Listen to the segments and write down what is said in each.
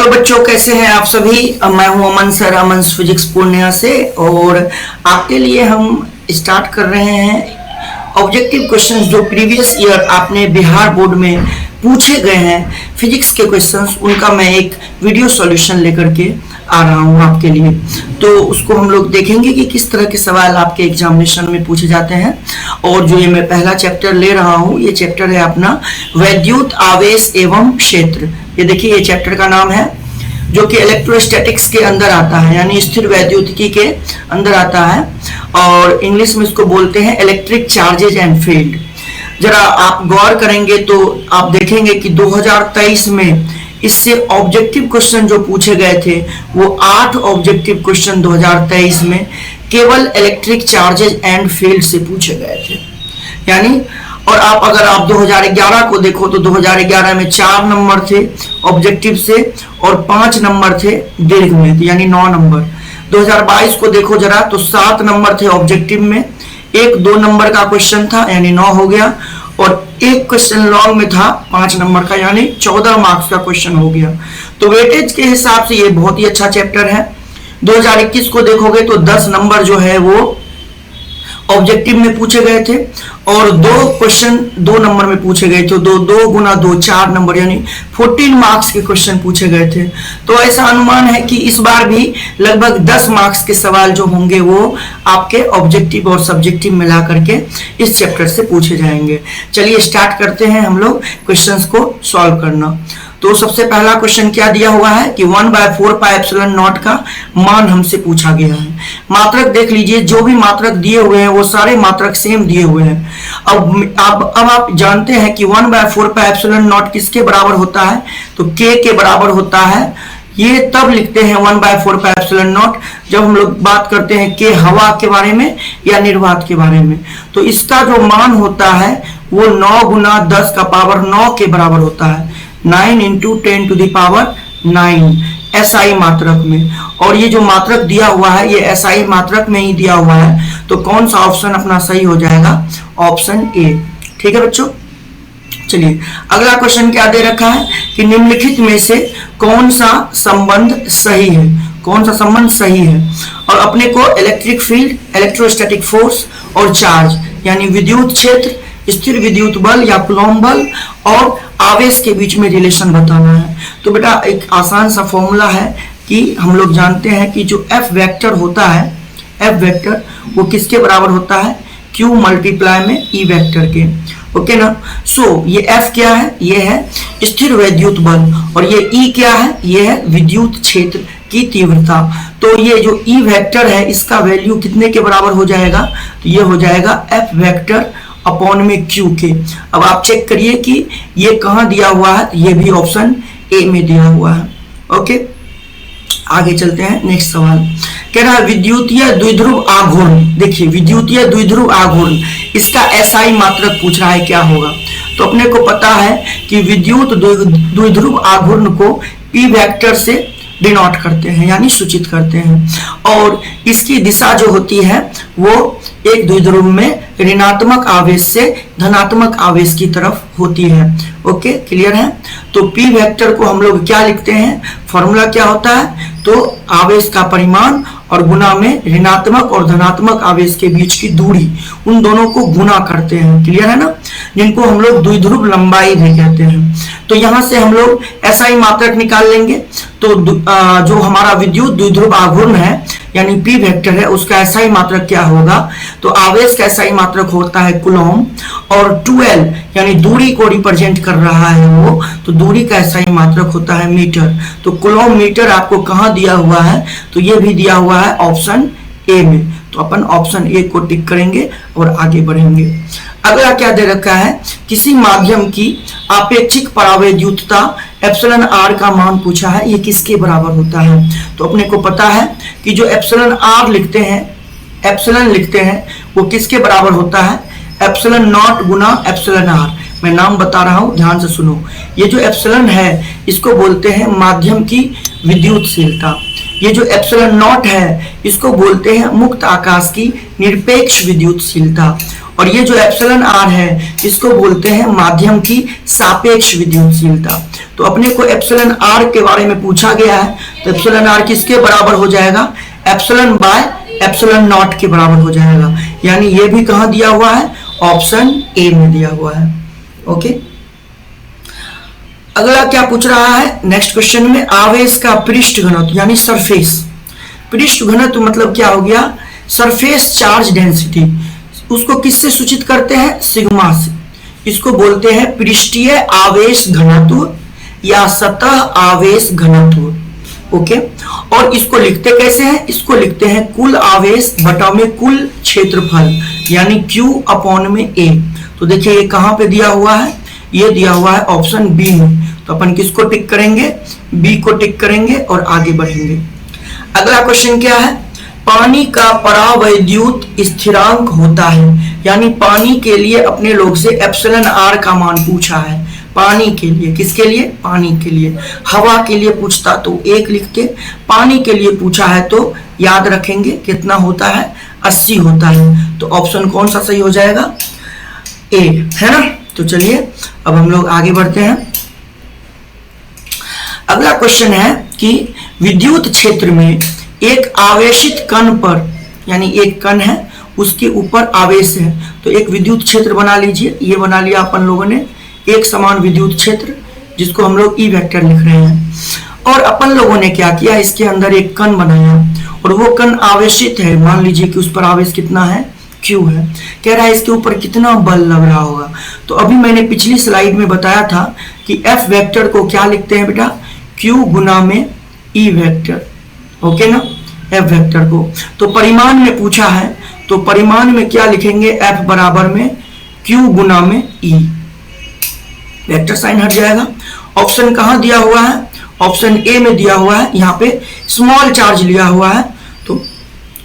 Hello बच्चों, कैसे हैं आप सभी। मैं हूं अमन सर, अमन फिजिक्स पूर्णिया से। और आपके लिए हम स्टार्ट कर रहे हैं ऑब्जेक्टिव क्वेश्चंस जो प्रीवियस ईयर आपने बिहार बोर्ड में पूछे गए हैं फिजिक्स के क्वेश्चंस, उनका मैं एक वीडियो सॉल्यूशन लेकर के आ रहा हूं आपके लिए। तो उसको हम लोग देखेंगे कि किस तरह के सवाल आपके एग्जामिनेशन में पूछे जाते हैं। और जो ये मैं पहला चैप्टर ले रहा हूं, ये चैप्टर है अपना वैद्युत आवेश एवं क्षेत्र। ये देखिए, ये चैप्टर का नाम है, जो कि इलेक्ट्रोस्टैटिक्स के अंदर आता है, यानी स्थिर वैद्युतिकी के अंदर आता है। और इंग्लिश में इसको बोलते हैं इलेक्ट्रिक चार्जेज एंड फील्ड। जरा आप गौर करेंगे तो आप देखेंगे कि 2023 में इससे ऑब्जेक्टिव क्वेश्चन जो पूछे गए थे वो 8 ऑब्जेक्टिव क्वेश्चन 2023 में केवल इलेक्ट्रिक चार्जेज एंड फील्ड से पूछे गए थे। यानी और अगर आप 2011 को देखो तो 2011 में 4 नंबर थे ऑब्जेक्टिव से और 5 नंबर थे दीर्घ में, यानी 9 नंबर। 2022 को देखो जरा तो 7 नंबर थे ऑब्जेक्टिव में, 1-2 नंबर का क्वेश्चन था यानी 9 हो गया, और एक क्वेश्चन लॉन्ग में था 5 नंबर का, यानी 14 मार्क्स का क्वेश्चन हो गया। तो वेटेज के हिसाब से ये बहुत ही अच्छा चैप्टर है। 2021 को देखोगे तो 10 नंबर जो है वो ऑब्जेक्टिव में पूछे गए थे और 2 क्वेश्चन 2 नंबर में पूछे गए थे। 2 गुना 2 4 नंबर, यानी 14 मार्क्स के क्वेश्चन पूछे गए थे। तो ऐसा अनुमान है कि इस बार भी लगभग 10 मार्क्स के सवाल जो होंगे वो आपके ऑब्जेक्टिव और सब्जेक्टिव मिला करके इस चैप्टर से पूछे जाएंगे। चलिए स्टार्ट करते हैं हम लोग क्वेश्चंस को सॉल्व करना। तो सबसे पहला क्वेश्चन क्या दिया हुआ है कि 1/4 पाई एप्सिलॉन नॉट का मान हमसे पूछा गया है। मात्रक देख लीजिए, जो भी मात्रक दिए हुए हैं वो सारे मात्रक सेम दिए हुए हैं। अब आप जानते हैं कि 1/4 पाई एप्सिलॉन नॉट किसके बराबर होता है, तो k के बराबर होता है। ये तब लिखते हैं 1/4 पाई एप्सिलॉन नॉट जब हम लोग बात करते हैं k हवा के बारे में या निर्वात के बारे में। तो इसका जो मान होता है वो 9 गुना 10 का पावर 9 के बराबर होता है, 9 × 10⁹ SI मात्रक में। और ये जो मात्रक दिया हुआ है ये SI मात्रक में ही दिया हुआ है। तो कौन सा ऑप्शन अपना सही हो जाएगा, ऑप्शन ए। ठीक है बच्चों, चलिए अगला क्वेश्चन क्या दे रखा है कि निम्नलिखित में से कौन सा संबंध सही है, कौन सा संबंध सही है। और अपने को इलेक्ट्रिक फील्ड, इलेक्ट्रोस्टैटिक फोर्स और चार्ज यानी विद्युत क्षेत्र, स्थिर विद्युत बल या कूलॉम बल और आवेश के बीच में रिलेशन बताना है। तो बेटा एक आसान सा फॉर्मूला है कि हम लोग जानते हैं कि जो F वेक्टर होता है, F वेक्टर वो किसके बराबर होता है, Q मल्टीप्लाई में E वेक्टर के। ओके ना। सो ये F क्या है, ये है स्थिर वैद्युत बल, और ये E क्या है, ये है विद्युत क्षेत्र की तीव्रता। तो ये जो E वेक्टर है इसका वैल्यू कितने के बराबर हो जाएगा, तो ये हो जाएगा F वेक्टर अपॉन में Q के। अब आप चेक करिए कि ये कहाँ दिया हुआ है, ये भी ऑप्शन ए में दिया हुआ है। ओके, आगे चलते हैं। नेक्स्ट सवाल कह रहा है विद्युतीय द्विध्रुव आघूर्ण। देखिए विद्युतीय द्विध्रुव आघूर्ण, इसका SI मात्रक पूछ रहा है, क्या होगा। तो अपने को पता है कि विद्युत द्विध्रुव आघूर्ण को P वेक्टर से डिनोट करते हैं, यानी सूचित करते हैं। और इसकी दिशा जो होती है वो एक द्विध्रुव में ऋणात्मक आवेश से धनात्मक आवेश की तरफ होती है। ओके, क्लियर है। तो P वेक्टर को हम लोग क्या लिखते हैं, फॉर्मूला क्या होता है, तो आवेश का परिमाण और गुना में ऋणात्मक और धनात्मक आवेश के बीच की दूरी, उन दोनों को गुना करते हैं। क्लियर है ना, जिनको हम लोग द्विध्रुव लंबाई भी कहते हैं। तो यहां से हम लोग SI मात्रक निकाल लेंगे। तो जो हमारा विद्युत द्विध्रुव आघूर्ण है यानी P वेक्टर है, उसका SI मात्रक क्या होगा, तो आवेश का SI मात्रक होता है कूलॉम, और 2L यानी दूरी को रिप्रेजेंट कर रहा है वो, तो दूरी का SI मात्रक होता है मीटर। तो कूलॉम मीटर आपको कहाँ दिया हुआ है, तो ये भी दिया हुआ है ऑप्शन ए में। तो अपन ऑप्शन ए को टिक करेंगे और आगे बढ़ेंगे। अगला क्या दे रखा है, किसी माध्यम की आपेक्षिक परावैद्युतता एप्सिलॉन r का मान पूछा है, ये किसके बराबर होता है। तो अपने को पता है कि जो एप्सिलॉन r लिखते हैं, एप्सिलॉन लिखते हैं, वो किसके बराबर होता है, epsilon not Guna epsilon r। मैं नाम बता रहा हूं, ध्यान से सुनो। ये जो एप्सिलॉन है इसको बोलते हैं माध्यम की विद्युतशीलता। ये जो एप्सिलॉन नॉट है इसको बोलते हैं मुक्त आकाश की निरपेक्ष विद्युतशीलता। और ये जो एप्सिलॉन r है इसको बोलते हैं माध्यम की सापेक्ष विद्युतशीलता। तो अपने को एप्सिलॉन आर के बारे में पूछा गया है, तो एप्सिलॉन आर किसके बराबर हो जाएगा, एप्सिलॉन बाय एप्सिलॉन नॉट के बराबर हो जाएगा। यानी ये भी कहाँ दिया हुआ है, ऑप्शन ए में दिया हुआ है। ओके, अगला क्या पूछ रहा है नेक्स्ट क्वेश्चन में, आवेश का पृष्ठ घनत्व यानी सरफेस, पृष्ठ घनत्व मतलब क्या हो गया, सरफेस चार्ज डेंसिटी, उसको किससे सूचित करते हैं, सिग्मा से। इसको बोलते हैं पृष्ठीय आवेश घनत्व या सतह आवेश घनत्व। ओके, और इसको लिखते कैसे हैं, इसको लिखते हैं कुल आवेश बटा में कुल क्षेत्रफल यानी Q अपॉन में A। तो देखिए ये कहां पे दिया हुआ है, ये दिया हुआ है ऑप्शन बी में। तो अपन किसको टिक करेंगे, बी को टिक करेंगे और आगे बढ़ेंगे। अगला क्वेश्चन क्या है, पानी का परावैद्युत स्थिरांक होता है, यानी पानी के लिए अपने लोग से एप्सिलॉन आर का मान पूछा है। पानी के लिए, किसके लिए, पानी के लिए। हवा के लिए पूछता तो 1 लिखते, पानी के लिए पूछा है तो याद रखेंगे कितना होता है, 80 होता है। तो ऑप्शन कौन सा सही हो जाएगा, ए, है ना। तो चलिए अब हम लोग आगे बढ़ते हैं। अगला क्वेश्चन है कि विद्युत क्षेत्र में एक आवेशित कण पर, यानी एक कण है उसके ऊपर आवेश है, तो एक विद्युत क्षेत्र बना लीजिए। ये बना लिया अपन लोगों ने एक समान विद्युत क्षेत्र, जिसको हम लोग ई वेक्टर लिख रहे हैं। और अपन लोगों ने क्या किया, इसके अंदर एक कण बनाया और वो कण आवेशित है, मान लीजिए कि उस पर आवेश कितना है, Q है। कह रहा है इसके ऊपर कितना बल लग रहा होगा। तो अभी मैंने पिछली स्लाइड में बताया था कि F वेक्टर को क्या लिखते हैं बेटा, Q गुना में E वेक्टर। ओके ना, F वेक्टर को तो परिमाण में पूछा है, तो परिमाण में क्या लिखेंगे, F बराबर में Q गुना में E, वेक्टर साइन हट जाएगा। ऑप्शन कहाँ दिया हुआ है, ऑप्शन ए में दिया हुआ है। यहाँ पे स्मॉल चार्ज लिया हुआ है, तो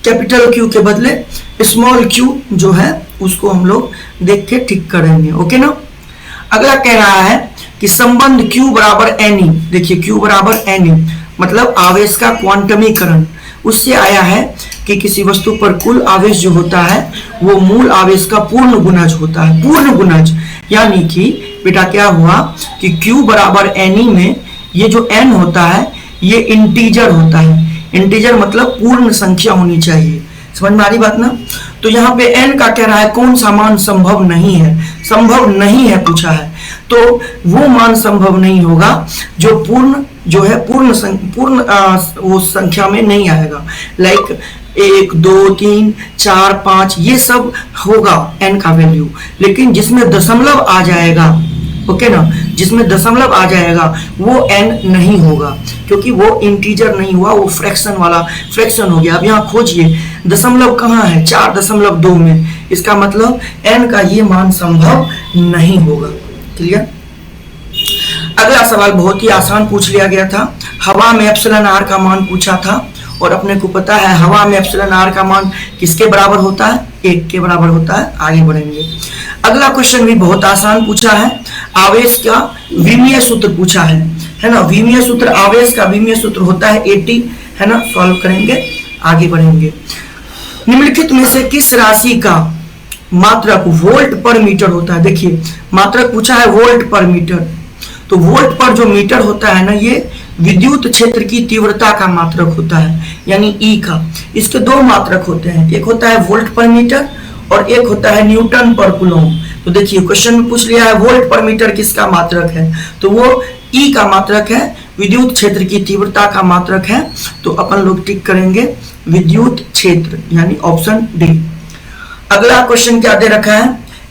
कैपिटल Q के बदले स्मॉल q जो है उसको हम लोग देख के ठीक करेंगे। ओके ना। अगला कह रहा है कि संबंध Q बराबर NE, देखिए Q बराबर NE मतलब आवेश का क्वांटमीकरण, उससे आया है कि किसी वस्तु पर कुल आवेश जो होता है वो मूल आवेश का पूर्ण गुणज होता है, पूर्ण गुणज। यानी कि बेटा क्या हुआ कि Q बराबर NE में ये जो N होता है ये इंटीजर होता है, इंटीजर मतलब पूर्ण संख्या होनी चाहिए। समझ में आ रही बात ना। तो यहाँ पे N का कह रहा है कौन सा मान संभव नहीं है, संभव नहीं है पूछा है, तो वो मान संभव नहीं होगा जो पूर्ण जो है पूर्ण वो संख्या में नहीं आएगा। लाइक 1 2 3 4 5 ये सब होगा N का वैल्यू, लेकिन जिसमें दशमलव आ जाएगा, ओके ना, जिसमें दशमलव आ जाएगा वो N नहीं होगा, क्योंकि वो इंटीजर नहीं हुआ, वो फ्रैक्शन वाला फ्रैक्शन हो गया। अब यहाँ खोजिए दशमलव कहाँ है, 4.2 में, इसका मतलब N का ये मान संभव नहीं होगा। क्लियर। अगला सवाल बहुत ही आसान पूछ लिया गया था, हवा में एप्सिलॉन आर का मान पूछा था और अपने को पता है हवा में एप्सिलॉन आर का मान किसके बराबर होता है, 1 के बराबर होता है। आगे बढ़ेंगे। अगला क्वेश्चन भी बहुत आसान पूछा है, आवेश का विमीय सूत्र पूछा है ना। विमीय सूत्र, आवेश का विमीय सूत्र होता है 80, है ना। सॉल्व करेंगे, आगे बढ़ेंगे। निम्नलिखित में से किस राशि का मात्रक वोल्ट पर मीटर होता है। देखिए मात्रक पूछा है वोल्ट पर मीटर, तो वोल्ट पर जो मीटर होता है ना, ये विद्युत क्षेत्र की तीव्रता का मात्रक होता है, यानी ई का। इसके 2 मात्रक होते हैं, एक होता है वोल्ट पर मीटर और एक होता है न्यूटन पर कूलम। तो देखिए क्वेश्चन में पूछ लिया है वोल्ट पर मीटर किसका मात्रक है, तो वो ई का मात्रक है, विद्युत क्षेत्र की तीव्रता का मात्रक है। तो अपन लोग टिक करेंगे विद्युत क्षेत्र, यानी ऑप्शन डी। अगला क्वेश्चन क्या दे रखा है,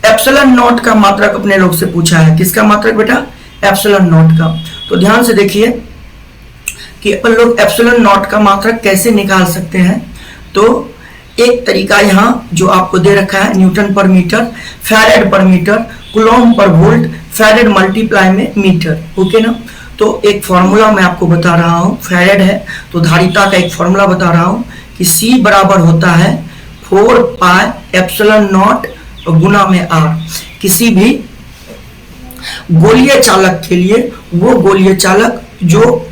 एप्सिलॉन नॉट का मात्रक अपने लोग से पूछा है। किसका मात्रक बेटा, एप्सिलॉन नॉट का। तो ध्यान से देखिए कि अपन लोग एप्सिलॉन नॉट का मात्रक कैसे निकाल सकते हैं। तो एक तरीका यहाँ जो आपको दे रखा है, न्यूटन पर मीटर, फैरेड पर मीटर, कूलॉम पर वोल्ट, फैरेड मल्टीप्लाई में मीटर। ओके ना। तो एक फॉर्मूला मैं आपको बता रहा हूँ, फैरेड है तो धारिता का एक फॉर्मूला बता रहा हूँ कि C बराबर होता है 4 पाई एप्सिलॉन नॉट गुना में R। किसी भी गोलीय चालक के लिए, वो गोलीय चालक जो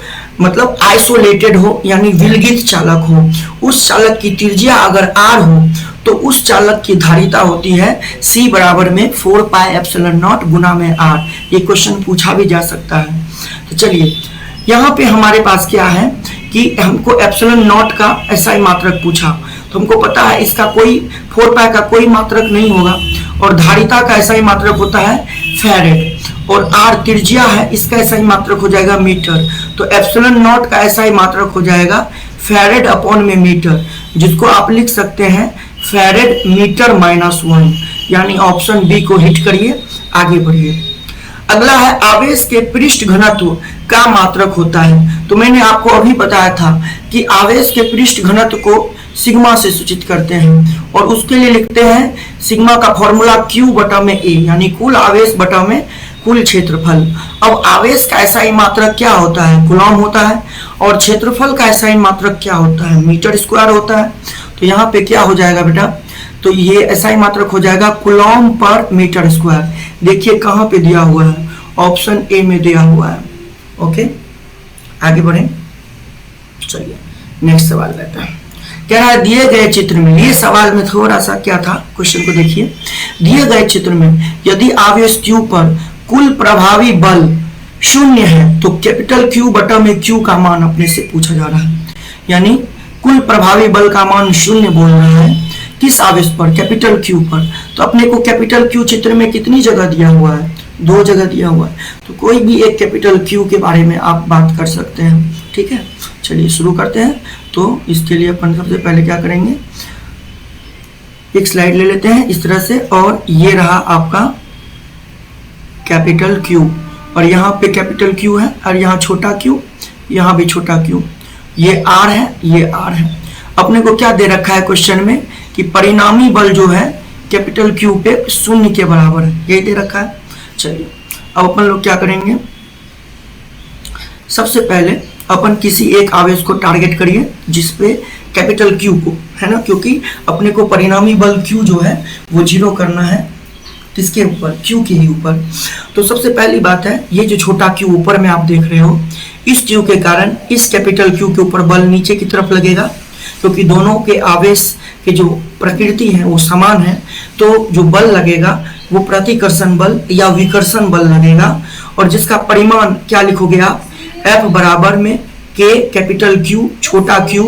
मतलब आइसोलेटेड हो यानी विलगित चालक हो, उस चालक की त्रिज्या अगर R हो तो उस चालक की धारिता होती है C बराबर में 4 पाई एप्सिलॉन नॉट गुना में R। ये क्वेश्चन पूछा भी जा सकता है। तो चलिए यहाँ पे हमारे पास क्या है कि हमको एप्सिलॉन नॉट का एसआई मात्रक पूछा, तो हमको पता है इसका कोई 4 पाई का कोई मात्रक नहीं होगा, और धारिता का एसआई मात्रक होता है फैरेड, और आर त्रिज्या है, इसका एसआई मात्रक हो जाएगा मीटर। तो एप्सिलॉन नॉट का एसआई मात्रक हो जाएगा फैरेड अपॉन में मीटर, जिसको आप लिख सकते हैं फैरेड मीटर -1, यानी ऑप्शन बी को हिट करिए, आगे बढ़िए। अगला है आवेश के पृष्ठ घनत्व का मात्रक होता है। तो मैंने आपको अभी बताया था कि आवेश के पृष्ठ घनत्व को सिग्मा से सूचित करते हैं, और उसके लिए लिखते हैं सिग्मा का फॉर्मूला Q बटा में A, यानी कुल आवेश बटा में कुल क्षेत्रफल। अब आवेश का एसआई मात्रक क्या होता है, कूलॉम होता है, और क्षेत्रफल का एसआई मात्रक क्या होता है, मीटर स्क्वायर होता है। तो यहाँ पे क्या हो जाएगा बेटा, तो ये एसआई मात्रक हो जाएगा कूलॉम पर मीटर स्क्वायर। देखिए कहाँ पे दिया हुआ है, ऑप्शन ए में दिया हुआ है। ओके, आगे बढ़े, चलिए नेक्स्ट सवाल लेते हैं। कह रहा है दिए गए चित्र में, ये सवाल में थोड़ा सा क्या था, क्वेश्चन को देखिए। दिए गए चित्र में यदि आवेश Q पर कुल प्रभावी बल 0 है तो कैपिटल Q बटा में Q का मान अपने से पूछा जा रहा है, यानी कुल प्रभावी बल का मान 0 बोल रहा है किस आवेश पर, कैपिटल Q पर। तो अपने को कैपिटल Q चित्र में कितनी जगह दिया हुआ है, 2 जगह दिया हुआ है, तो कोई भी एक कैपिटल Q के बारे में आप बात कर सकते हैं। ठीक है, चलिए शुरू करते हैं। तो इसके लिए अपन सबसे पहले क्या करेंगे, एक स्लाइड ले लेते हैं इस तरह से, और ये रहा आपका कैपिटल Q, और यहाँ पे कैपिटल Q है, और यहाँ छोटा q, यहाँ भी छोटा q, ये r है, ये r है। अपने को क्या दे रखा है क्वेश्चन में कि परिणामी बल जो है कैपिटल Q पे 0 के बराबर है, ये दे रखा है। चलिए अब अपन लोग क्या करेंगे, सबसे पहले अपन किसी एक आवेश को टारगेट करिए जिसपे कैपिटल Q को, है ना, क्योंकि अपने को परिणामी बल Q जो है वो 0 करना है, किसके ऊपर, Q के ही ऊपर। तो सबसे पहली बात है, ये जो छोटा Q ऊपर में आप देख रहे हो, इस Q के कारण इस कैपिटल Q के ऊपर बल नीचे की तरफ लगेगा, क्योंकि दोनों के आवेश के जो प्रकृति है वो समान है। तो जो बल लगेगा वो प्रतिकर्षण बल या विकर्षण बल लगेगा, और जिसका परिमाण क्या लिखोगे आप, F बराबर में K कैपिटल Q छोटा q,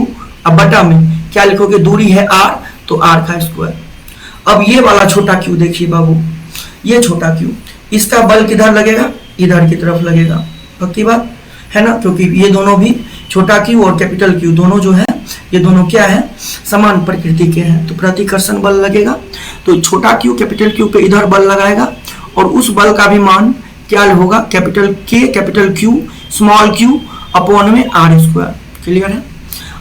अब बटा में क्या लिखोगे, दूरी है r, तो r का स्क्वायर। अब ये वाला छोटा q देखिए बाबू, ये छोटा q, इसका बल किधर लगेगा, इधर की तरफ लगेगा, पक्की बात है ना, क्योंकि ये दोनों भी छोटा q और कैपिटल Q दोनों जो है ये दोनों क्या है, समान प्रकृति के हैं, तो प्रतिकर्षण बल लगेगा। तो छोटा q कैपिटल Q पे इधर बल लगाएगा, और उस बल का भी मान क्या होगा, capital K capital Q small q upon में r स्क्वायर। क्लियर है।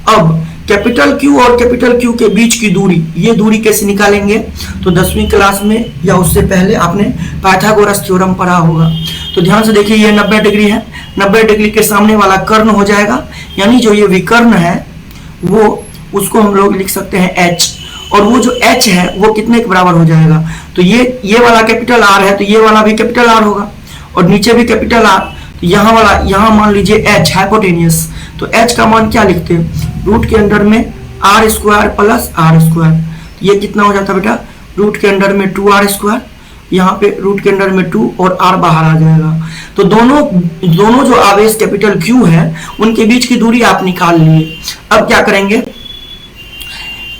अब कैपिटल Q और कैपिटल Q के बीच की दूरी, ये दूरी कैसे निकालेंगे, तो 10वीं क्लास में या उससे पहले आपने पाइथागोरस थ्योरम पढ़ा होगा। तो ध्यान से देखिए, ये 90 डिग्री है, 90 डिग्री के सामने वाला कर्ण हो जाएगा, यानी जो ये विकर्ण है वो उसको हम लोग लिख सकते हैं h, और वो जो h है वो कितने के बराबर हो जाएगा, तो ये वाला कैपिटल R है, तो ये वाला भी कैपिटल R होगा, और नीचे भी कैपिटल R, तो यहाँ वाला, यहाँ मान लीजिए h हाइपोटेनियस, तो h का मान क्या लिखते हैं, रूट के अंडर में r square plus r square, ये कितना हो जाता है बेटा, रूट के अंडर में 2r स्क्वायर, यहाँ पे रूट के अंडर में 2 और r बाहर आ जाएगा। तो दोनों जो आवेश कैपिटल Q है उनके बीच की दूरी आप निकाल लिए। अब क्या करेंगे,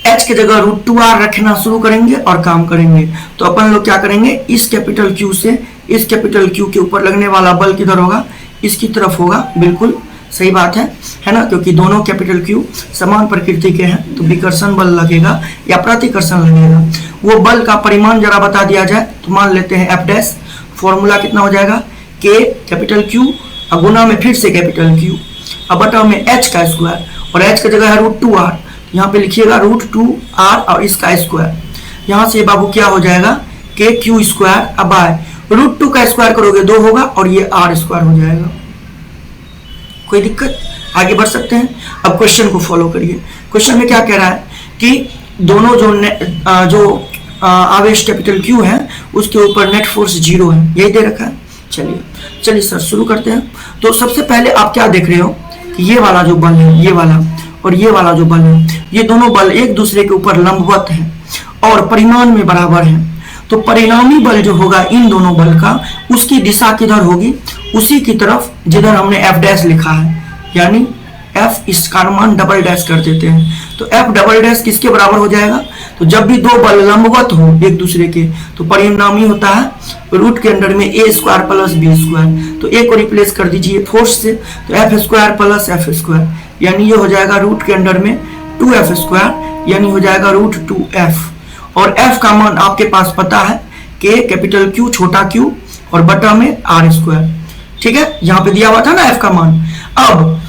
h की जगह √2r रखना शुरू करेंगे और काम करेंगे। तो अपन लोग क्या करेंगे, इस कैपिटल Q से इस कैपिटल Q के ऊपर लगने वाला बल किधर होगा, इसकी तरफ होगा, बिल्कुल सही बात है ना, क्योंकि दोनों कैपिटल Q समान प्रकृति के हैं, तो विकर्षण बल लगेगा या प्रतिकर्षण लगेगा। वो बल का परिमाण जरा बता दिया जाए, तो मान लेते हैं F डैश, फॉर्मूला कितना हो जाएगा, K कैपिटल Q और गुना में फिर से कैपिटल Q, अब बटा में h का स्क्वायर, और h की जगह है √2r, यहाँ पे लिखिएगा √2r और इसका स्क्वायर। यहाँ से बाबू क्या हो जाएगा, KQ स्क्वायर, अब बाय √2 का स्क्वायर करोगे 2 होगा, और ये r स्क्वायर हो जाएगा। कोई दिक्कत, आगे बढ़ सकते हैं। अब क्वेश्चन को फॉलो करिए। क्वेश्चन में क्या कह रहा है कि दोनों जो आवेश कैपिटल Q है उसके ऊपर नेट फोर्स 0 है, यही दे रखा है। चलिए सर शुरू करते हैं। तो सबसे पहले आप क्या देख रहे हो कि ये वाला जो बल है, ये वाला और ये वाला जो बल है, ये दोनों बल एक दूसरे के ऊपर लंबवत है और परिमाण में बराबर है। तो परिणामी बल जो होगा इन दोनों बल का, उसकी दिशा किधर होगी, उसी की तरफ जिधर हमने एफ डैश लिखा है, यानी एफ इसका मान डबल डैश कर देते हैं। तो एफ डबल डैश किसके बराबर हो जाएगा, तो जब भी दो बल लंबवत हो एक दूसरे के तो परिणामी होता है रूट के अंडर में ए स्क्वायर प्लस बी स्क्वायर। तो ए को रिप्लेस कर दीजिए फोर्स से, तो F square plus F square, यानी ये हो जाएगा रूट के अंडर में 2f स्क्वायर, यानी हो जाएगा रूट 2f। और f का मान आपके पास पता है कि कैपिटल Q छोटा q और बटा में r स्क्वायर, ठीक है, यहाँ पे दिया हुआ था ना f का मान। अब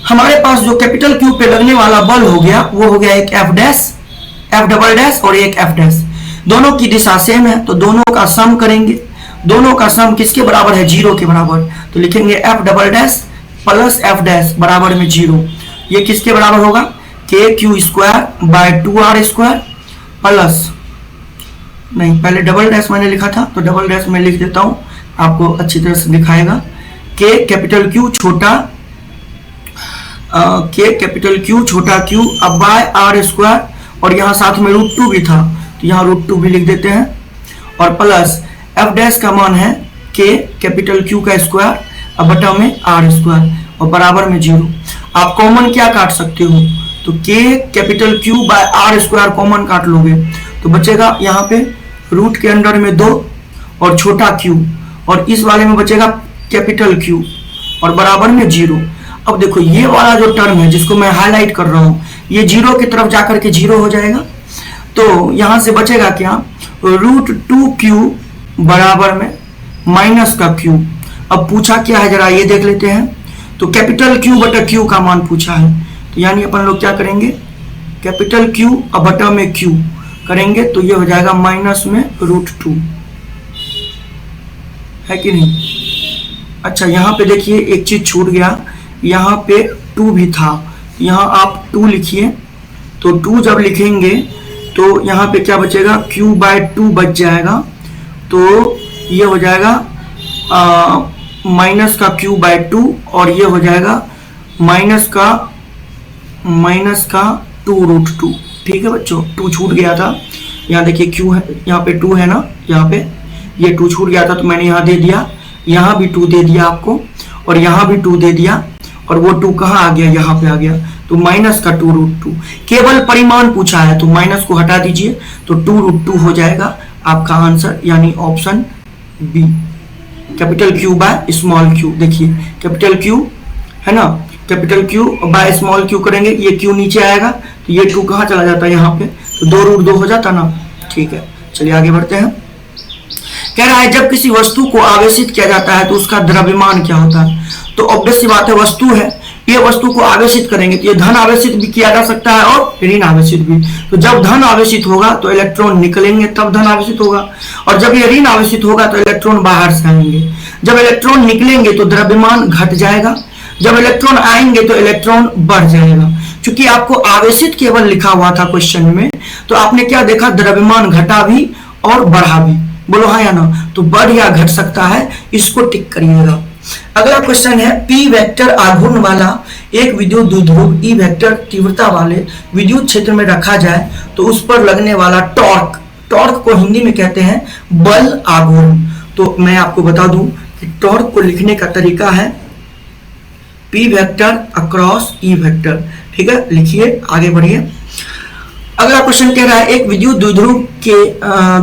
हमारे पास जो कैपिटल Q पे लगने वाला बल हो गया वो हो गया एक f dash, f double dash और एक f डैश। दोनों की दिशा सेम है तो दोनों का सम करेंगे। दोनों का सम किसके बराबर है, 0 के बराबर। तो लिखेंगे f double dash plus f dash बराबर में 0। ये किसके बराबर होगा, के Q square by 2r square plus, नहीं पहले डबल डैश मैंने लिखा था तो डबल डैश मैं लिख देता हूं, आपको अच्छी तरह से दिखाएगा। के कैपिटल Q छोटा के कैपिटल Q छोटा q अब बाय r स्क्वायर, और यहाँ साथ में रूट 2 भी था तो यहाँ रूट 2 भी लिख देते हैं, और प्लस f डैश का मान है के कैपिटल Q का स्क्वायर अब बटा में r स्क्वायर और बराबर में 0। आप कॉमन क्या काट सकते हो, तो k capital Q by r square common काट लोगे तो बचेगा यहाँ पे रूट के अंडर में 2 और छोटा q, और इस वाले में बचेगा कैपिटल Q और बराबर में 0। अब देखो ये वाला जो टर्म है जिसको मैं हाईलाइट कर रहा हूँ ये 0 की तरफ जाकर के 0 हो जाएगा। तो यहाँ से बचेगा क्या, रूट 2q बराबर में माइनस का q। अब पूछा क्या है जरा ये देख लेते हैं, तो कैपिटल Q बटा Q का मान पूछा है, तो यानी अपन लोग क्या करेंगे, कैपिटल Q अब बटा में Q करेंगे तो ये हो जाएगा माइनस में रूट 2, है कि नहीं। अच्छा यहाँ पे देखिए एक चीज छूट गया, यहाँ पे 2 भी था, यहाँ आप 2 लिखिए, तो 2 जब लिखेंगे तो यहाँ पे क्या बचेगा, Q बाय 2 बच जाएगा, तो ये हो जाएगा माइनस का Q बाय 2 और ये हो जाएगा माइनस का 2 रूट 2। ठीक है बच्चों, 2 छूट गया था, यहाँ देखिए Q है, यहाँ पे 2 है ना, यहाँ पे ये 2 छूट गया था तो मैंने यहाँ दे दिया, यहाँ भी 2 दे दिया आपको और यहाँ भी 2 दे दिया, और वो 2 कहाँ आ गया, यहाँ पे आ गया, तो माइनस का 2 रूट 2। केवल परिमाण पूछा है तो माइनस को हटा दीजिए तो 2 रूट 2 हो जाएगा आपका आंसर, यानी option B, capital Q by small q। देखिए कैपिटल Q है ना, capital Q by small q करेंगे, ये q नीचे आएगा तो ये 2 कहाँ चला जाता है यहाँ पे, तो 2 रूट 2 हो जाता ना। ठीक है चलिए आगे बढ़ते हैं। कह रहा है जब किसी वस्तु को आवेशित किया जाता है तो उसका द्रव्यमान क्या होता है। तो ऑब्वियस सी बात है, वस्तु है, ये वस्तु को आवेशित करेंगे तो ये धन आवेशित भी किया जा सकता है और ऋण आवेशित भी। तो जब धन आवेशित होगा तो इलेक्ट्रॉन निकलेंगे तब धन आवेशित होगा, और जब ये ऋण आवेशित होगा तो इलेक्ट्रॉन बाहर से आएंगे। जब इलेक्ट्रॉन निकलेंगे तो द्रव्यमान घट जाएगा, जब इलेक्ट्रॉन आएंगे तो इलेक्ट्रॉन बढ़ जाएगा। क्योंकि आपको आवेशित केवल लिखा हुआ था क्वेश्चन में, तो आपने क्या देखा, द्रव्यमान घटा भी और बढ़ा भी। बोलो हाँ या ना, तो बढ़ या घट सकता है, इसको टिक करिएगा। अगला क्वेश्चन है, पी वेक्टर आघूर्ण वाला एक विद्युत द्विध्रुव ई वेक्टर तीव्रता वाले विद्युत क्षेत्र में रखा जाए तो उस पर लगने वाला टॉर्क, टॉर्क को हिंदी में कहते हैं बल आघूर्ण। तो मैं आपको बता दूं कि टॉर्क को लिखने का तरीका है P vector across E vector. ठीक है, लिखिए आगे बढ़िए। अगला क्वेश्चन कह रहा है, एक विद्युत द्विध्रुव के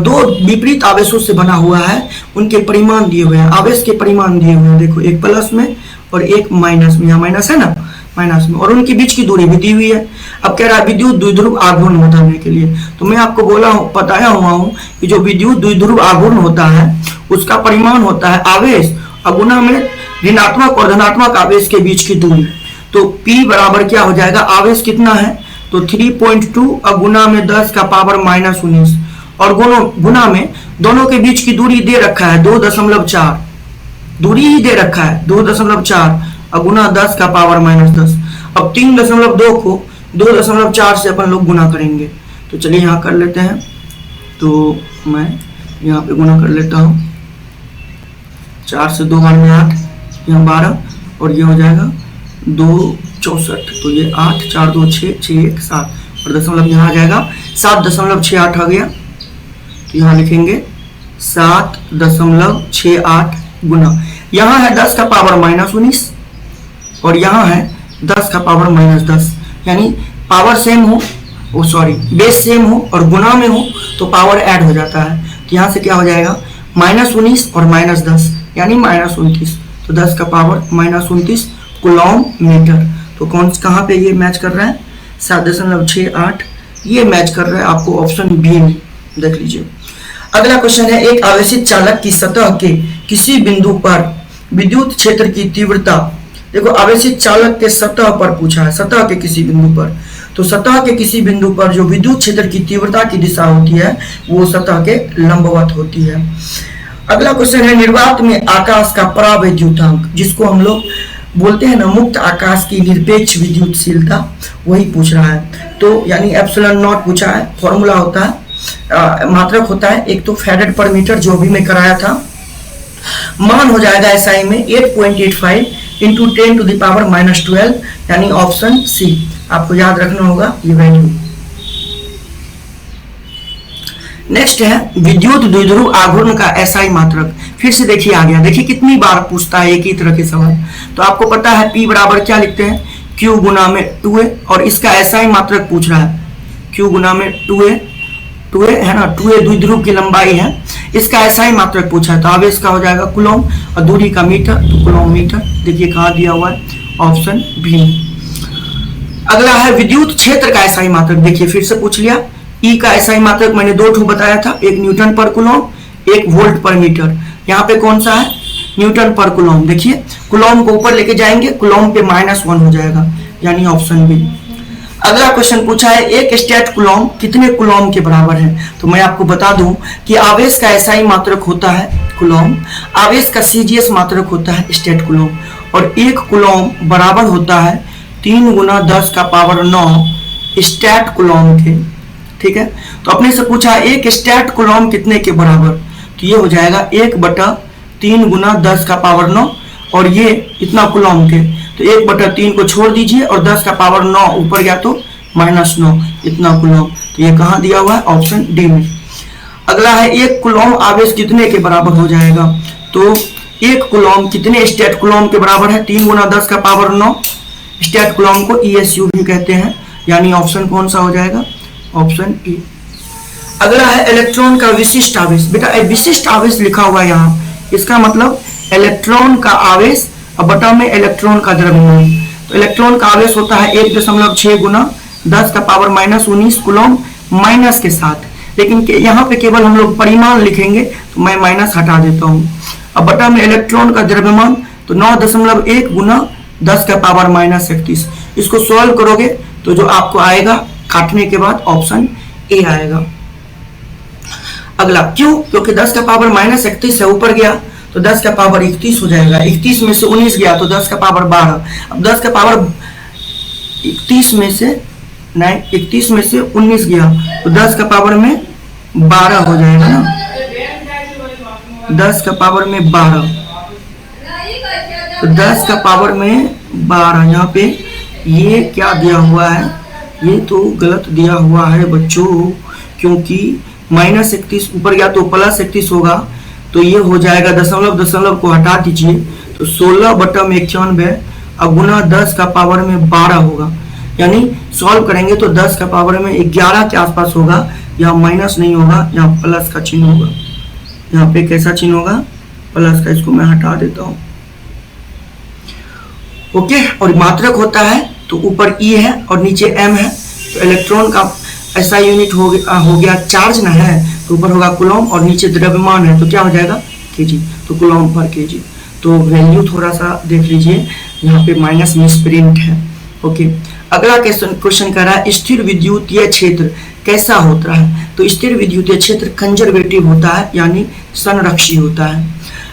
2 विपरीत आवेशों से बना हुआ है, उनके परिमाण दिए हुए हैं, आवेश के परिमाण दिए हुए हैं। देखो एक प्लस में और एक माइनस में, यहाँ माइनस है ना, माइनस में, और उनके बीच की दूरी भी दी हुई है। अब कह रहा है विद्युत द्विध्रुव आघूर्ण बताने के लिए, तो मैं आपको बताया हुआ हूँ कि जो विद्युत द्विध्रुव आघूर्ण होता है उसका परिमाण होता है आवेश अगुना में ऋणात्मक और धनात्मक आवेश के बीच की दूरी। तो P बराबर क्या हो जाएगा, आवेश कितना है तो 3.2 गुना में 10 का पावर -19, और गुना में दोनों के बीच की दूरी दे रखा है 2.4, दूरी ही दे रखा है 2.4 गुना 10 का पावर -10। अब 3.2 को 2.4 से अपन लोग गुना करेंगे, तो चलिए यहाँ कर लेते हैं। तो मैं यहाँ पे गुना कर लेता हूँ, 4 से 2 बार में 8, यहाँ 12, और ये हो जाएगा 264, तो ये 8 4 2 6 6 1 7, और दशमलव यहाँ आ जाएगा 7.68 आ गया। तो यहाँ लिखेंगे 7.68 गुना, यहाँ है 10 का पावर -19 और यहाँ है 10 का पावर -10, यानी पावर सेम हो, बेस सेम हो और गुना में हो तो पावर ऐड हो जाता है। तो यहाँ से क्या हो जाएगा, -19 और -10 यानी -29, तो 10 का पावर -29 कूलॉम मीटर। तो कहाँ पे ये मैच कर रहा है, 7.68 ये मैच कर रहा है आपको ऑप्शन बी में, देख लीजिए। अगला क्वेश्चन है, एक आवेशित चालक की सतह के किसी बिंदु पर विद्युत क्षेत्र की तीव्रता, देखो आवेशित चालक के सतह पर पूछा है, सतह के किसी बिंदु पर, तो सतह के किसी बिंदु पर जो विद्युत क्षेत्र की तीव्रता की दिशा होती है वो सतह के लंबवत होती है। अगला क्वेश्चन है, निर्वात में आकाश का परावैद्युतांक, जिसको हम लोग बोलते हैं ना मुक्त आकाश की निरपेक्ष विद्युतशीलता, वही पूछ रहा है। तो यानी एप्सिलॉन नॉट पूछा है, फॉर्मूला होता है, मात्रक होता है, एक तो फैरेड पर मीटर जो भी मैं कराया था, मान हो जाएगा एसआई में 8.85 इंटू 10⁻⁻12 यानी ऑप्शन सी, आपको याद रखना होगा ये वैल्यू। नेक्स्ट है विद्युत द्विध्रुव आघूर्ण का एसआई मात्रक, फिर से देखिए आ गया, देखिए कितनी बार पूछता है एक ही तरह के सवाल। तो आपको पता है P बराबर क्या लिखते हैं, Q गुना में 2a, और इसका एसआई मात्रक पूछ रहा है, Q गुना में 2a है ना, 2a द्विध्रुव की लंबाई है, इसका एसआई मात्रक पूछा है, तो आवेश का हो जाएगा कूलॉम और दूरी का मीटर, तो कूलॉम मीटर, देखिए कहाँ दिया हुआ है, ऑप्शन बी। अगला है विद्युत क्षेत्र का एसआई मात्रक, देखिए फिर से पूछ लिया, ई का एसआई मात्रक मैंने 2 ठो बताया था, एक न्यूटन पर कूलॉम, एक वोल्ट पर मीटर, यहाँ पे कौन सा है, न्यूटन पर कूलॉम। देखिए कूलॉम को ऊपर लेके जाएंगे, कूलॉम पे -1 हो जाएगा, यानी ऑप्शन बी। अगला क्वेश्चन पूछा है, एक स्टेट कूलॉम कितने कूलॉम के बराबर है, तो मैं आपको बता दूं कि आवेश का एसआई मात्रक होता है कूलॉम, आवेश का सीजीएस मात्रक होता है स्टेट कूलॉम, और एक कूलॉम बराबर होता है 3 × 10⁻9 स्टेट कूलॉम के, ठीक है। तो अपने से पूछा है एक स्टेट कूलॉम कितने के बराबर, तो ये हो जाएगा 1/3 × 10⁻9 और ये इतना कूलॉम के, तो 1/3 को छोड़ दीजिए और 10⁻9 ऊपर गया तो -9 इतना कूलॉम, तो ये कहाँ दिया हुआ है, ऑप्शन डी में। अगला है एक कूलॉम आवेश कितने के बराबर हो जाएगा, तो एक कूलॉम कितने स्टेट कूलॉम के बराबर है, 3 × 10⁻9, स्टेट कूलॉम को ESU भी कहते हैं, यानी ऑप्शन कौन सा हो जाएगा, ऑप्शन ए। अगला है इलेक्ट्रॉन का विशिष्ट आवेश, बेटा विशिष्ट आवेश लिखा हुआ है यहाँ, इसका मतलब इलेक्ट्रॉन का आवेश और बटा में इलेक्ट्रॉन का द्रव्यमान, तो इलेक्ट्रॉन का आवेश होता है 1.6 × 10⁻−19 कूलॉम माइनस के साथ, लेकिन यहाँ पे केवल हम लोग परिमाण लिखेंगे तो मैं माइनस हटा देता हूँ। अब बटा में इलेक्ट्रॉन का द्रव्यमान तो 9.1 × 10⁻−31, इसको सॉल्व करोगे तो जो आपको आएगा काटने के बाद ऑप्शन ए आएगा। अगला क्यों, क्योंकि 10⁻−31 से ऊपर गया तो 10⁻31 हो जाएगा, 31 में से 19 गया तो 10⁻12, अब 10⁻31 में से 19 गया तो 10⁻12 हो जाएगा ना, 10⁻12, तो 10⁻12 यहाँ पे ये क्या दिया हुआ है, ये तो गलत दिया हुआ है बच्चों, क्योंकि -31 ऊपर गया तो +31 होगा, तो ये हो जाएगा दशमलव को हटा दीजिए तो 16/91 और गुना 10⁻12 होगा, यानी सॉल्व करेंगे तो 10⁻11 के आसपास होगा, यहाँ माइनस नहीं होगा, यहाँ प्लस का चिन्ह होगा, यहाँ पे कैसा चिन्ह होगा, प्लस का, इसको मैं हटा देता हूँ। ओके, और मात्रक होता है तो ऊपर ई है और नीचे एम है, तो इलेक्ट्रॉन का ऐसा यूनिट हो गया चार्ज ना है, तो ऊपर होगा कूलॉम और नीचे द्रव्यमान है तो क्या हो जाएगा केजी, तो कूलॉम पर केजी, तो वैल्यू थोड़ा सा देख लीजिए, यहाँ पे माइनस मिसप्रिंट है। ओके, अगला क्वेश्चन कह रहा है स्थिर विद्युतीय क्षेत्र कैसा होता है, तो स्थिर विद्युतीय क्षेत्र कंजर्वेटिव होता है, यानी संरक्षी होता है।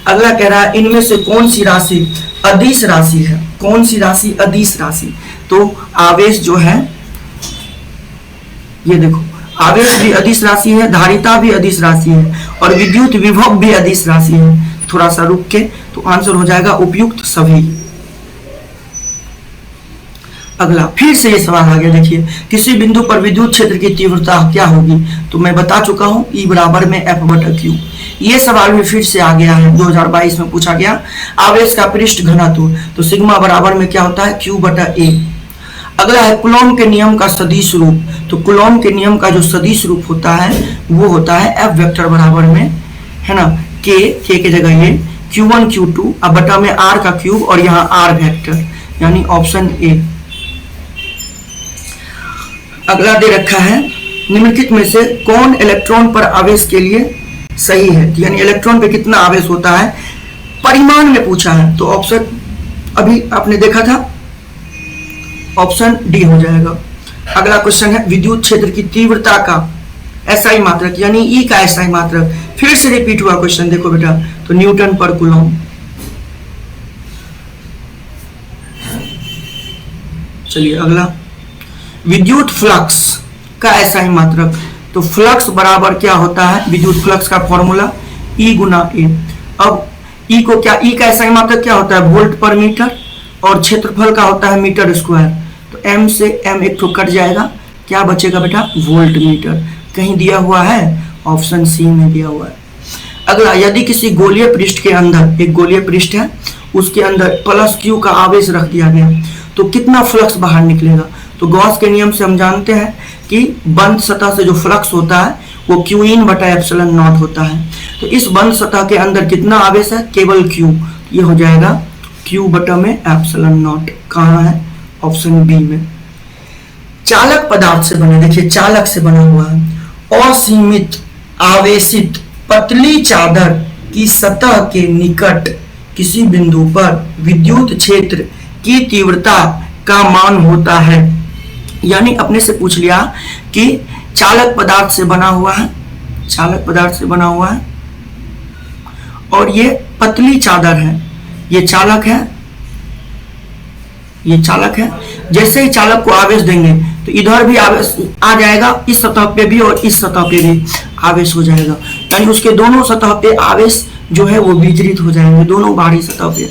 अगला कह रहा है इनमें से कौन सी राशि अदिश राशि है, कौन सी राशि अदिश राशि, तो आवेश जो है ये देखो, आवेश भी अदिश राशि है, धारिता भी अदिश राशि है और विद्युत विभव भी अदिश राशि है। थोड़ा सा रुक के, तो आंसर हो जाएगा उपयुक्त सभी। अगला फिर से ये सवाल आ गया, देखिए किसी बिंदु पर विद्युत क्षेत्र की तीव्रता क्या होगी। तो मैं बता चुका हूं E बराबर में F/Q। ये सवाल भी फिर से आ गया है, 2022 में पूछा गया। आवेश का पृष्ठ घनत्व, तो सिग्मा बराबर में क्या होता है Q/A। अगला है कूलॉम के नियम का सदिश रूप। तो कूलॉम के नियम का जो सदिश रूप होता है वो होता है F वेक्टर बराबर में, है ना, K की जगह ये Q1 Q2 अब बटा में R का क्यूब और यहाँ R वेक्टर, यानी ऑप्शन ए। अगला दे रखा है निम्नलिखित में से कौन इलेक्ट्रॉन पर आवेश के लिए सही है, यानी इलेक्ट्रॉन पे कितना आवेश होता है परिमाण में पूछा है। तो ऑप्शन अभी आपने देखा था, ऑप्शन डी हो जाएगा। अगला क्वेश्चन है विद्युत क्षेत्र की तीव्रता का एसआई मात्रक, यानी ई का एसआई मात्रक। फिर से रिपीट हुआ क्वेश्चन, देखो बेटा, तो न्यूटन पर कूलॉम। चलिए अगला विद्युत फ्लक्स का एसआई मात्रक। तो फ्लक्स बराबर क्या होता है, विद्युत फ्लक्स का फॉर्मूला ई गुना ए। अब ई को क्या, ई का एसआई मात्रक क्या होता है वोल्ट पर मीटर, और क्षेत्रफल का होता है मीटर स्क्वायर। तो एम से एम एक तो कट जाएगा, क्या बचेगा बेटा वोल्ट मीटर। कहीं दिया हुआ है, ऑप्शन सी में दिया हुआ है। अगला यदि किसी गोलीय पृष्ठ के अंदर, एक गोलीय पृष्ठ है उसके अंदर प्लस क्यू का आवेश रख दिया गया तो कितना फ्लक्स बाहर निकलेगा। तो गॉस के नियम से हम जानते हैं कि बंद सतह से जो फ्लक्स होता है वो क्यू इन बटा एप्सिलॉन नॉट होता है। तो इस बंद सतह के अंदर कितना आवेश है, केवल क्यू, ये हो जाएगा क्यू बटा में एप्सिलॉन नॉट। कहाँ है, ऑप्शन बी में। चालक पदार्थ से बने, देखिए चालक से बना हुआ है असीमित आवेशित पतली चादर की सतह के निकट किसी बिंदु पर विद्युत क्षेत्र की तीव्रता का मान होता है। यानी अपने से पूछ लिया कि चालक पदार्थ से बना हुआ है, चालक पदार्थ से बना हुआ है और ये पतली चादर है, ये चालक है, ये चालक है। जैसे ही चालक को आवेश देंगे तो इधर भी आवेश आ जाएगा, इस सतह पे भी और इस सतह पे भी आवेश हो जाएगा, यानी उसके दोनों सतह पे आवेश जो है वो वितरित हो जाएंगे, दोनों बाहरी सतह पे।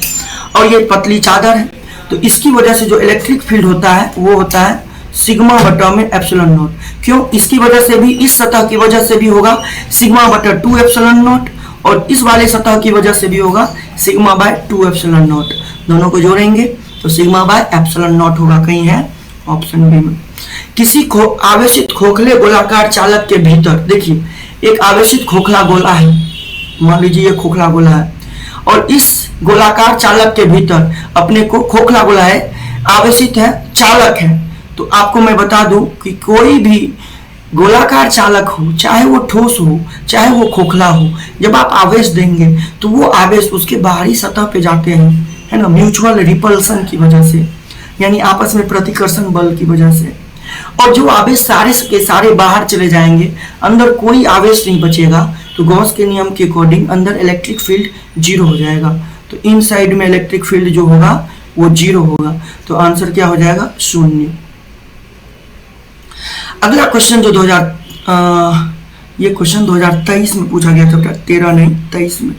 और ये पतली चादर है तो इसकी वजह से जो इलेक्ट्रिक फील्ड होता है वो होता है सिग्मा बटा में एप्सिलॉन नॉट। क्यों, इसकी वजह से भी, इस सतह की वजह से भी होगा सिग्मा बटा 2 एप्सिलॉन नॉट, और इस वाले सतह की वजह से भी होगा सिग्मा बाय 2 एप्सिलॉन नॉट। दोनों को जोड़ेंगे तो सिग्मा बाय एप्सिलॉन नॉट होगा, कहीं है ऑप्शन बी में। किसी आवेशित खोखले गोलाकार चालक के भीतर, देखिए एक आवेशित खोखला गोला है, मान लीजिए ये खोखला गोला है, और इस गोलाकार चालक के भीतर अपने को खोखला गोला है, आवेशित है, चालक है। तो आपको मैं बता दूं कि कोई भी गोलाकार चालक हो, चाहे वो ठोस हो चाहे वो खोखला हो, जब आप आवेश देंगे तो वो आवेश उसके बाहरी सतह पे जाते हैं, है ना, म्यूचुअल रिपल्सन की वजह से, यानी आपस में प्रतिकर्षण बल की वजह से। और जो आवेश सारे के सारे बाहर चले जाएंगे, अंदर कोई आवेश नहीं बचेगा, तो गॉस के नियम के अकॉर्डिंग अंदर इलेक्ट्रिक फील्ड 0 हो जाएगा। तो इन साइड में इलेक्ट्रिक फील्ड जो होगा वो 0 होगा, तो आंसर क्या हो जाएगा 0। अगला क्वेश्चन जो ये क्वेश्चन 2023 में पूछा गया था, 13 नहीं 23 में,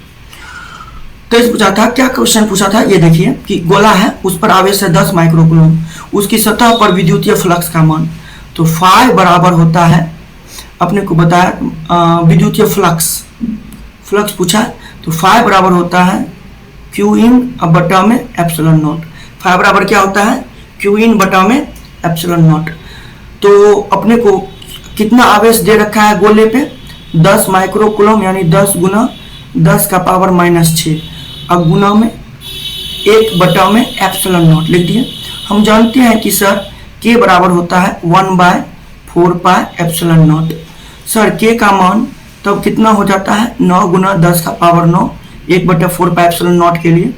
23 पूछा था। क्या क्वेश्चन पूछा था, ये देखिए कि गोला है, उस पर आवेश है 10 माइक्रोकूलम, उसकी सतह पर विद्युतीय फ्लक्स का मान। तो फाई बराबर होता है, अपने को बताया विद्युतीय फ्लक्स पूछा है, तो फाई बराबर होता है क्यू इन बटा में एप्सिलॉन नॉट। फाई बराबर क्या होता है, क्यू इन बटा में एप्सिलॉन नॉट। तो अपने को कितना आवेश दे रखा है गोले पे, 10 माइक्रोकूलम, यानी 10 गुना 10 का पावर -6, अब गुना में 1 बटा में एप्सिलॉन नॉट लिख दिए। हम जानते हैं कि सर के बराबर होता है 1/4 पाई एप्सिलॉन नॉट। सर के का मान तब कितना हो जाता है, 9 गुना 10 का पावर 9, 1/4 पाई एप्सिलॉन नॉट के लिए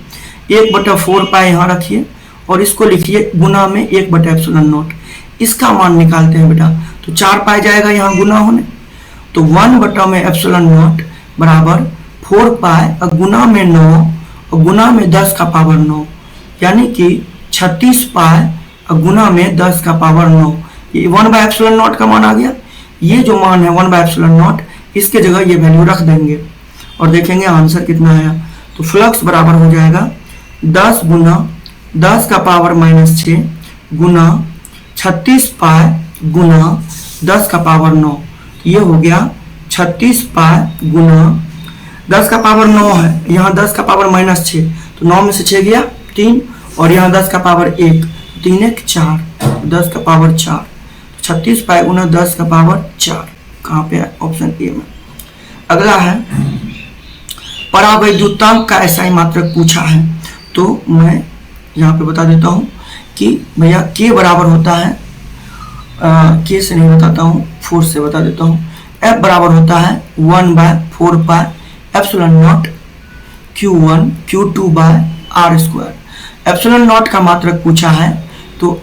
1/4 पाई यहाँ रखिए और इसको लिखिए गुना में 1/एप्सिलॉन नॉट। इसका मान निकालते हैं बेटा, तो 4 पाई जाएगा यहाँ गुना होने, तो 1 बटा में एप्सिलॉन नॉट बराबर 4 पाई और गुना में 9 और गुना में 10 का पावर 9, यानी कि 36 पाई और गुना में 10 का पावर 9। ये 1/एप्सिलॉन नॉट का मान आ गया। ये जो मान है 1/एप्सिलॉन नॉट, इसके जगह ये वैल्यू रख देंगे और देखेंगे आंसर कितना आया। तो फ्लक्स बराबर हो जाएगा 10 गुना 10 का पावर -6 गुना 36 पाई गुना 10 का पावर 9, ये हो गया 36 पाई गुना 10 का पावर 9 है, यहाँ 10 का पावर -6, तो 9 में से 6 गया 3, और यहाँ 10 का पावर 1, 3 1 4, 10 का पावर 4, 36 पाई गुना 10 का पावर 4 कहाँ पे है? ऑप्शन ए में। अगला है परावैद्युतांक का एसआई मात्रक पूछा है, तो मैं यहाँ पे बता देता हूँ कि भैया के बराबर होता है, के से नहीं बताता हूँ, 4 से बता देता हूँ। एफ बराबर होता है 1/4 pi epsilon not Q1 Q2 by R square. Epsilon not का मात्रक पूछा है, तो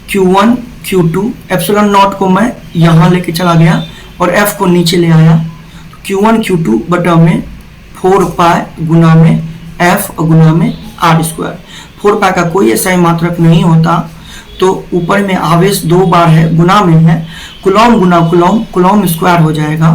Q1 Q2, एप्सिलॉन नॉट को मैं यहाँ लेके चला गया और F को नीचे ले आया, Q1 Q2 बटा में 4 पाई गुना में F गुना में आर स्क्वायर। 4 पाई का कोई ऐसा मात्रक नहीं होता, तो ऊपर में आवेश 2 बार है, गुना में है, कुलॉम गुना कुलॉम, कुलॉम स्क्वायर हो जाएगा,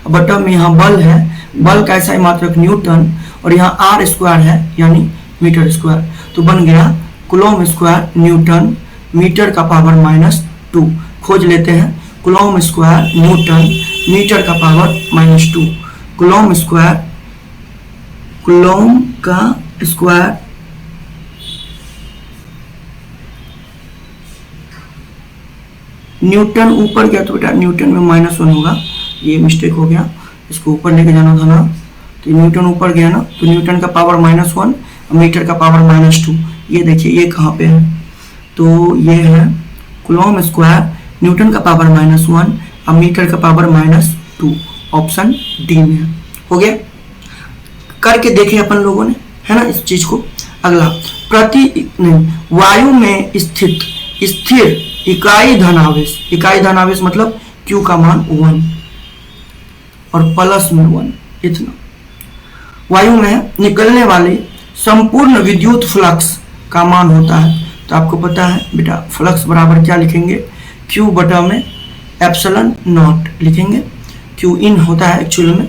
बटा में यहाँ बल है, बल का ऐसा मात्रक न्यूटन, और यहाँ आर स्क्वायर है यानी मीटर स्क्वायर, तो बन गया कुलॉम स्क्वायर न्यूटन मीटर का पावर -2। खोज लेते हैं कुलॉम स्क्वायर न्यूटन मीटर का पावर -2। कुलॉम का स्क्वायर न्यूटन ऊपर गया तो बेटा न्यूटन में -1 होगा, ये मिस्टेक हो गया, इसको ऊपर लेके जाना था ना, तो न्यूटन ऊपर गया ना, तो न्यूटन का पावर -1 मीटर का पावर -2। ये देखिए ये कहाँ पे है, तो ये है कुलॉम स्क्वायर न्यूटन का पावर -1 और मीटर का पावर -2, ऑप्शन डी में है। हो गया, करके देखे अपन लोगों ने, है ना इस चीज को। अगला वायु में स्थिर इकाई धन आवेश मतलब Q का मान 1 और प्लस में 1, इतना। वायु में निकलने वाले संपूर्ण विद्युत फ्लक्स का मान होता है, तो आपको पता है बेटा फ्लक्स बराबर क्या लिखेंगे, Q बटा में एप्सिलॉन नॉट लिखेंगे, Q इन होता है एक्चुअल में,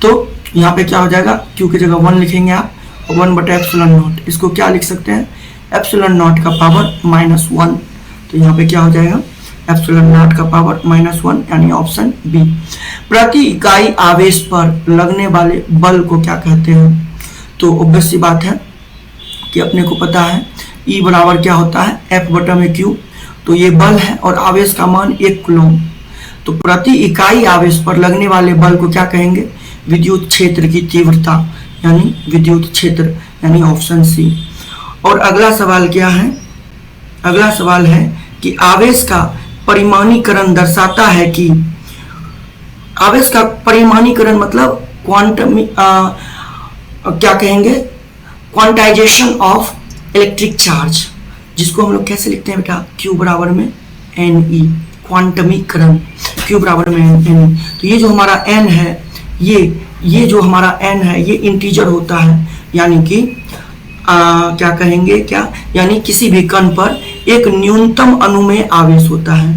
तो यहाँ पे क्या हो जाएगा, Q की जगह 1 लिखेंगे आप, 1 बटा एप्सिलॉन नॉट, इसको क्या लिख सकते हैं, एप्सिलॉन नॉट का पावर -1, तो यहाँ पे क्या हो जाएगा, एप्सिलॉन नॉट का पावर -1 यानी ऑप्शन बी। प्रति इकाई आवेश पर लगने वाले बल को क्या कहते हैं, तो ऑब्वियस सी बात है कि अपने को पता है E बराबर क्या होता है, F बटा में Q, तो ये बल है और आवेश का मान 1 कूलम, तो प्रति इकाई आवेश पर लगने वाले बल को क्या कहेंगे, विद्युत क्षेत्र की तीव्रता यानी विद्युत क्षेत्र यानी ऑप्शन सी। और अगला सवाल क्या है, अगला सवाल है कि आवेश का परिमाणीकरण दर्शाता है कि, आवेश का परिमाणीकरण मतलब क्वांटम क्या कहेंगे, क्वांटाइजेशन ऑफ इलेक्ट्रिक चार्ज, जिसको हम लोग कैसे लिखते हैं बेटा, Q बराबर में Ne, क्वांटमीकरण Q बराबर में Ne। तो ये जो हमारा n है, ये जो हमारा n है ये इंटीजर होता है, यानी कि क्या कहेंगे, क्या यानी किसी भी कण पर एक न्यूनतम अनुमेय आवेश होता है,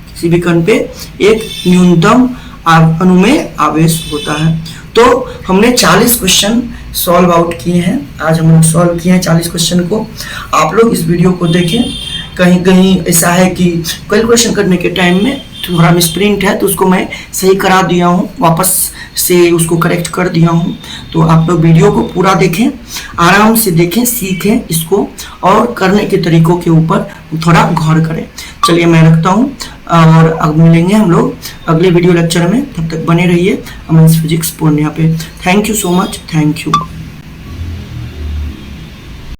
किसी भी कण पे एक न्यूनतम अनुमेय आवेश होता है। तो हमने 40 क्वेश्चन सॉल्व आउट किए हैं, आज हम लोग सॉल्व किए हैं 40 क्वेश्चन को। आप लोग इस वीडियो को देखें, कहीं कहीं ऐसा है कि कैलकुलेशन करने के टाइम में थोड़ा मिसप्रिंट है, तो उसको मैं सही करा दिया हूँ, वापस से उसको करेक्ट कर दिया हूँ। तो आप लोग वीडियो को पूरा देखें, आराम से देखें, सीखें इसको, और करने के तरीकों के ऊपर थोड़ा गौर करें। चलिए मैं रखता हूँ, और अब मिलेंगे हम लोग अगले वीडियो लेक्चर में, तब तक बने रहिए अमन फिजिक्स पूर्णिया पे। Thank you so much, thank you.